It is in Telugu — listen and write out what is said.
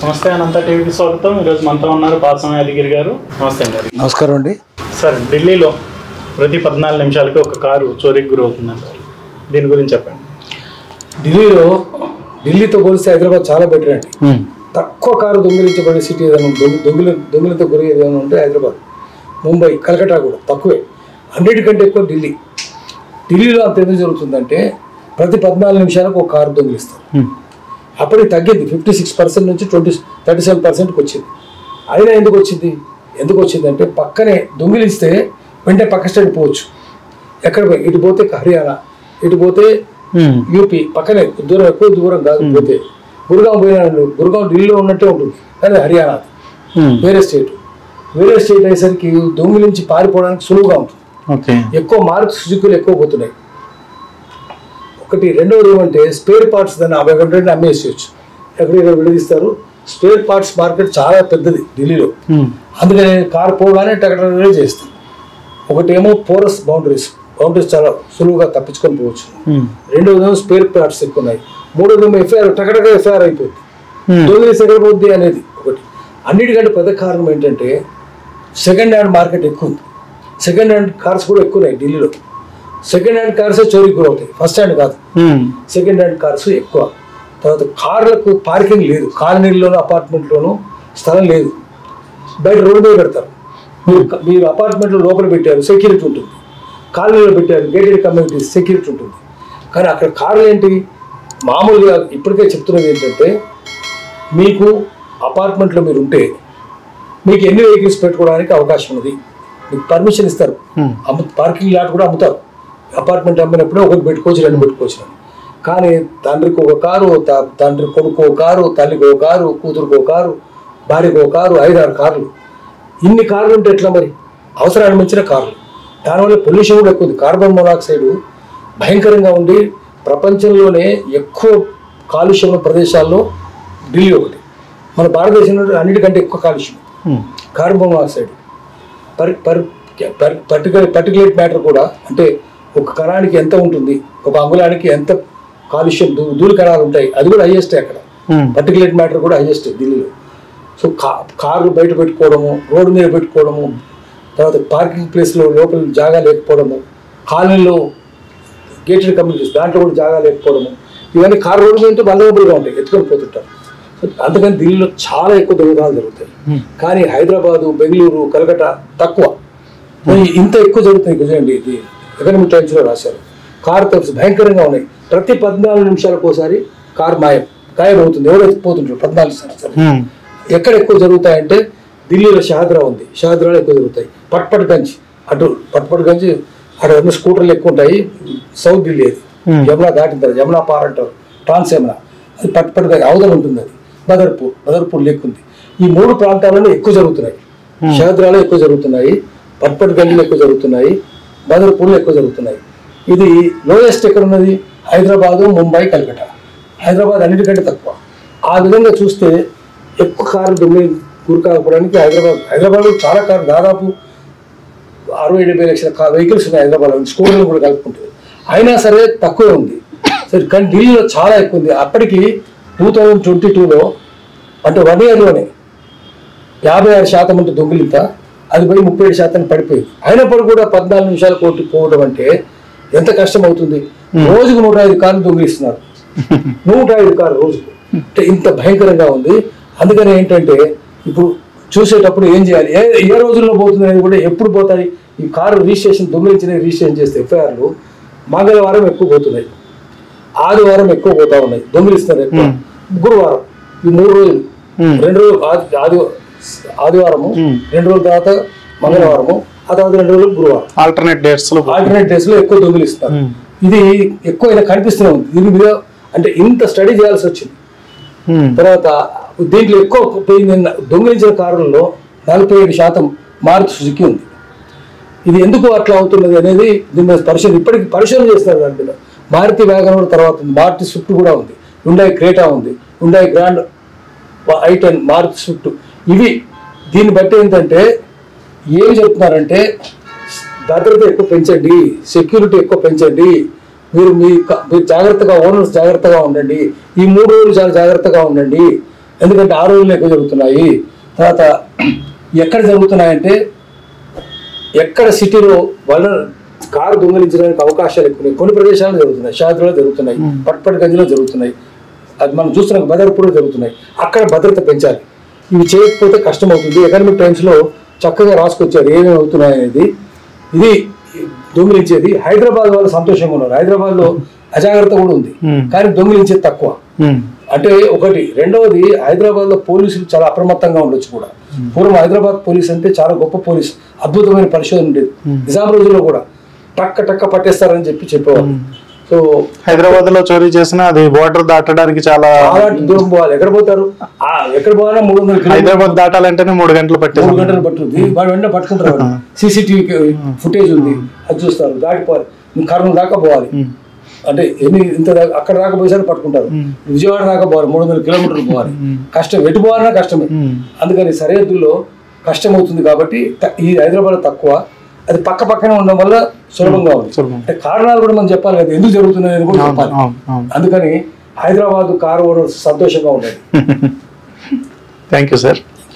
నమస్తే అనంత టీవీకి స్వాగతం. ఈరోజు మనతో ఉన్నారు పాసం యాదగిరి గారు. నమస్తే అండి. నమస్కారం అండి. సార్, ఢిల్లీలో ప్రతి 14 నిమిషాలకి ఒక కారు చోరీకి గురవుతుందండి. దీని గురించి చెప్పండి. ఢిల్లీతో పోలిస్తే హైదరాబాద్ చాలా బెటర్ అండి. తక్కువ కారు దొంగిలించబడే సిటీ ఏదైనా దొంగలతో గురయ్యేది ఏదైనా ఉంటే హైదరాబాద్, ముంబై, కలకట్టా కూడా తక్కువే. అన్నిటికంటే ఎక్కువ ఢిల్లీలో అంత ఎందుకు జరుగుతుందంటే ప్రతి 14 నిమిషాలకు ఒక కారు దొంగిలిస్తారు. అప్పటికి తగ్గింది 56% నుంచి 37%కి వచ్చింది. అయినా ఎందుకు వచ్చిందంటే పక్కనే దొంగిలిస్తే వెంటనే పక్క స్టేట్ పోవచ్చు. ఎక్కడ ఇటు పోతే హర్యానా, ఇటు పోతే యూపీ, పక్కనే ఎక్కువ దూరం కాదు. పోతే గురుగాం గురుగాం ఢిల్లీలో ఉన్నట్టే ఉంటుంది, కానీ హర్యానా వేరే స్టేట్ అయ్యేసరికి దొంగిలించి పారిపోవడానికి సులువుగా ఉంటుంది. ఎక్కువ మార్క్స్ సుజుకులు ఎక్కువ పోతున్నాయి. ఒకటి. రెండవది ఏమంటే స్పేర్ పార్ట్స్ దాన్ని 50 అమ్మేసేయచ్చు. ఎక్కడెక్కడ విడదీస్తారు. స్పేర్ పార్ట్స్ మార్కెట్ చాలా పెద్దది ఢిల్లీలో. అందుకని కారు పోగానే టకటక చేస్తారు. ఒకటేమో పోరస్ బౌండరీస్ చాలా సులువుగా తప్పించుకొని పోవచ్చు. రెండవదేమో స్పేర్ పార్ట్స్ ఎక్కువ ఉన్నాయి. మూడోదేమో టకటక ఎఫ్ఐఆర్ అయిపోద్ది. దొంగిలిసి ఎక్కడ పోద్ది అనేది ఒకటి. అన్నిటికంటే పెద్ద కారణం ఏంటంటే సెకండ్ హ్యాండ్ మార్కెట్ ఎక్కువ ఉంది. సెకండ్ హ్యాండ్ కార్స్ కూడా ఎక్కువ ఉన్నాయి ఢిల్లీలో. సెకండ్ హ్యాండ్ కార్స్ చోరీకి గురవుతాయి, ఫస్ట్ హ్యాండ్ కాదు. సెకండ్ హ్యాండ్ కార్స్ ఎక్కువ. తర్వాత కార్లకు పార్కింగ్ లేదు. కాలనీల్లోనూ అపార్ట్మెంట్లోనూ స్థలం లేదు. బయట రోడ్డు మీద పెడతారు. మీరు అపార్ట్మెంట్లో లోపల పెట్టారు, సెక్యూరిటీ ఉంటుంది. కాలనీలో పెట్టారు, గేటెడ్ కమ్యూనిటీస్, సెక్యూరిటీ ఉంటుంది. కానీ అక్కడ కార్లు ఏంటి, మామూలుగా ఇప్పటికే చెప్తున్నది ఏంటంటే మీకు అపార్ట్మెంట్లో మీరు ఉంటే మీకు ఎన్ని వెహికల్స్ పెట్టుకోవడానికి అవకాశం ఉంది. మీకు పర్మిషన్ ఇస్తారు. పార్కింగ్ లాట్ కూడా అమ్ముతారు. అపార్ట్మెంట్ అమ్మినప్పుడే ఒకటి పెట్టుకోవచ్చు, 2 పెట్టుకోవచ్చు. కానీ తండ్రికి ఒక కారు, తండ్రి కొడుకు ఒక కారు, తల్లికి ఒక కారు, కూతురుకు ఒక కారు, భార్యకు ఒక కారు, 5-6 కార్లు. ఇన్ని కార్లు ఉంటే ఎట్లా మరి? అవసరాన్ని మించిన కార్లు. దానివల్ల పొల్యూషన్ కూడా ఎక్కువ ఉంది. కార్బన్ మోనాక్సైడ్ భయంకరంగా ఉండి ప్రపంచంలోనే ఎక్కువ కాలుష్యం ఉన్న ప్రదేశాల్లో ఢిల్లీ ఒకటి. మన భారతదేశంలో అన్నిటికంటే ఎక్కువ కాలుష్యం కార్బన్ మోనాక్సైడ్. పర్టికులేట్ మ్యాటర్ కూడా, అంటే ఒక కణానికి ఎంత ఉంటుంది, ఒక అంగుళానికి ఎంత కాలుష్యం ధూళి కణాలు ఉంటాయి, అది కూడా హైయెస్టే అక్కడ. పర్టికులేట్ మ్యాటర్ కూడా హైయెస్ట్ ఢిల్లీలో. సో కార్లు బయట పెట్టుకోవడము, రోడ్డు మీద పెట్టుకోవడము, తర్వాత పార్కింగ్ ప్లేస్లో లోపల జాగా లేకపోవడము, కాలనీలో గేటెడ్ కమ్యూనిటీస్ దాంట్లో కూడా జాగా లేకపోవడము, ఇవన్నీ కారు రోడ్డు మీద ఉంటే వల్నరబుల్గా ఉంటాయి, ఎత్తుకొని పోతుంటారు. అందుకని ఢిల్లీలో చాలా ఎక్కువ దొంగతనాలు జరుగుతాయి. కానీ హైదరాబాదు, బెంగళూరు, కలకట్టా తక్కువ. ఇంత ఎక్కువ జరుగుతాయి. చూడండి, ఇది ఎకనామిక్ టైమ్స్లో రాశారు. కారు థెఫ్ట్స్ భయంకరంగా ఉన్నాయి. ప్రతి 14 నిమిషాలకు ఒకసారి కారు గాయమవుతుంది. ఎవరైతే పోతుంటారు 14 నిమిషాలు. ఎక్కడ ఎక్కువ జరుగుతాయంటే ఢిల్లీలో షాద్రా ఉంది, షాద్రాలో ఎక్కువ జరుగుతాయి. పట్పట్గంజ్ అక్కడ స్కూటర్లు ఎక్కువ ఉంటాయి. సౌత్ ఢిల్లీ అది, యమునా దాటిన తర్వాత యమునా పార్ అంటారు, ట్రాన్స్ యమునా, అది పట్పట్గంజ్ అవతల ఉంటుంది. అది బదర్పూర్ లెక్క ఉంది. ఈ 3 ప్రాంతాలలో ఎక్కువ జరుగుతున్నాయి. షాద్రాలో ఎక్కువ జరుగుతున్నాయి, పట్పట్గంజ్లో ఎక్కువ జరుగుతున్నాయి, బదర్పూర్లో ఎక్కువ జరుగుతున్నాయి. ఇది లోయెస్ట్ ఎక్కడ ఉన్నది? హైదరాబాదు, ముంబై, కలకట్టా. హైదరాబాద్ అన్నిటికంటే తక్కువ. ఆ విధంగా చూస్తే ఎక్కువ కార్లు గురి కాకపోవడానికి హైదరాబాద్లో చాలా కార్లు, దాదాపు 60-70 లక్షల వెహికల్స్ ఉన్నాయి హైదరాబాద్లో, స్కూటర్లు కూడా కలుపుకుంటుంది. అయినా సరే తక్కువే ఉంది. సరే, కానీ ఢిల్లీలో చాలా ఎక్కువ ఉంది. అప్పటికి 2022లో అంటే 1 ఇయర్లోనే 56% ఉంటే దొంగిలింత, అది పోయి 37% పడిపోయింది. అయినప్పుడు కూడా 14 నిమిషాల కోర్టు పోవడం అంటే ఎంత కష్టం అవుతుంది. రోజుకు 105 కార్లు దొంగిలిస్తున్నారు. 105 కార్లు రోజుకు అంటే ఇంత భయంకరంగా ఉంది. అందుకని ఏంటంటే ఇప్పుడు చూసేటప్పుడు ఏం చేయాలి, ఏ రోజుల్లో పోతుంది అనేది కూడా, ఎప్పుడు పోతాయి ఈ కారు రిజిస్ట్రేషన్ చేస్తే ఎఫ్ఐఆర్లు మంగళవారం ఎక్కువ పోతున్నాయి, ఆదివారం ఎక్కువ పోతా ఉన్నాయి, దొంగిలిస్తున్నారు ఎక్కువ. గురువారం, ఈ 3 రోజులు, 2 రోజులు ఆదివారము, 2 రోజుల తర్వాత మంగళవారము, ఆ తర్వాత 2 రోజులు గురువారం. ఆల్టర్నేట్ డేస్ లో ఎక్కువ దొంగిలిస్తారు. ఇది ఎక్కువ కనిపిస్తూనే ఉంది. దీని మీద అంటే ఇంత స్టడీ చేయాల్సి వచ్చింది. తర్వాత దీంట్లో ఎక్కువ దొంగిలించిన కారులలో 47% మారుతి సుజుకి ఉంది. ఇది ఎందుకు అట్లా అవుతున్నది అనేది దీని మీద ఇప్పటికీ పరిశోధన చేస్తున్నారు. దాని మీద మారుతి వ్యాగనర్ తర్వాత ఉంది, మారుతి స్విఫ్ట్ కూడా ఉంది, హ్యుండాయ్ క్రేటా ఉంది, Hyundai Grand i10, Maruti Swift. ఇవి దీన్ని బట్టి ఏంటంటే ఏమి చెప్తున్నారంటే భద్రత ఎక్కువ పెంచండి, సెక్యూరిటీ ఎక్కువ పెంచండి, మీరు జాగ్రత్తగా, ఓనర్స్ జాగ్రత్తగా ఉండండి, ఈ 3 రోజులు చాలా జాగ్రత్తగా ఉండండి, ఎందుకంటే ఆ రోజుల్లో ఎక్కువ జరుగుతున్నాయి. తర్వాత ఎక్కడ జరుగుతున్నాయంటే ఎక్కడ సిటీలో వాళ్ళ కారు దొంగిలించడానికి అవకాశాలు ఎక్కువ ఉన్నాయి. కొన్ని ప్రదేశాల్లో జరుగుతున్నాయి, షాద్లో జరుగుతున్నాయి, పట్పట్గంజ్లో జరుగుతున్నాయి, అది మనం చూస్తున్నాం, బదర్పూర్లో జరుగుతున్నాయి. అక్కడ భద్రత పెంచాలి. ఇవి చేయకపోతే కష్టం అవుతుంది. ఎకనామిక్ టైమ్స్లో చక్కగా రాసుకొచ్చారు ఏమేమి అవుతున్నాయి అనేది. ఇది దొంగిలించేది. హైదరాబాద్ వాళ్ళు సంతోషంగా ఉన్నారు. హైదరాబాద్లో అజాగ్రత్త కూడా ఉంది, కానీ దొంగిలించేది తక్కువ. అంటే ఒకటి. రెండవది, హైదరాబాద్లో పోలీసులు చాలా అప్రమత్తంగా ఉండొచ్చు కూడా. పూర్వం హైదరాబాద్ పోలీస్ అంటే చాలా గొప్ప పోలీస్, అద్భుతమైన పరిశోధన ఉండేది. నిజాం రోజుల్లో కూడా టక్క టక్క పట్టేస్తారని చెప్పేవారు. సో హైదరాబాద్ లో చోరీ చేసిన అది బోర్డర్ దాటడానికి చాలా దూరం పోవాలి. ఎక్కడ పోతారు? ఎక్కడ పోవాలన్నా 300 హైదరాబాద్ దాటాలంటేనే 3 గంటలు పట్టింది. 3 గంటలు పట్టుకుంది. వాడు వెంటనే పట్టుకుంటారు. CCTV ఫుటేజ్ ఉంది, అది చూస్తారు. దాటిపోవాలి, కర్నూలు దాకా పోవాలి. అంటే ఇంత అక్కడ దాకా పోయేసరికి పట్టుకుంటారు. విజయవాడ దాకా పోవాలి, 300 కిలోమీటర్లు పోవాలి. కష్టం, ఎటు పోవాలన్నా కష్టమే. అందుకని సరిహద్దుల్లో కష్టం అవుతుంది. కాబట్టి ఈ హైదరాబాద్ తక్కువ, అది పక్క పక్కనే ఉండడం వల్ల సులభంగా ఉంది. అంటే కారణాలు కూడా మనం చెప్పాలి కదా, ఎందుకు జరుగుతున్నాయి అని కూడా చెప్పాలి. అందుకని హైదరాబాద్ కారు సంతోషంగా ఉండేది. Thank you sir.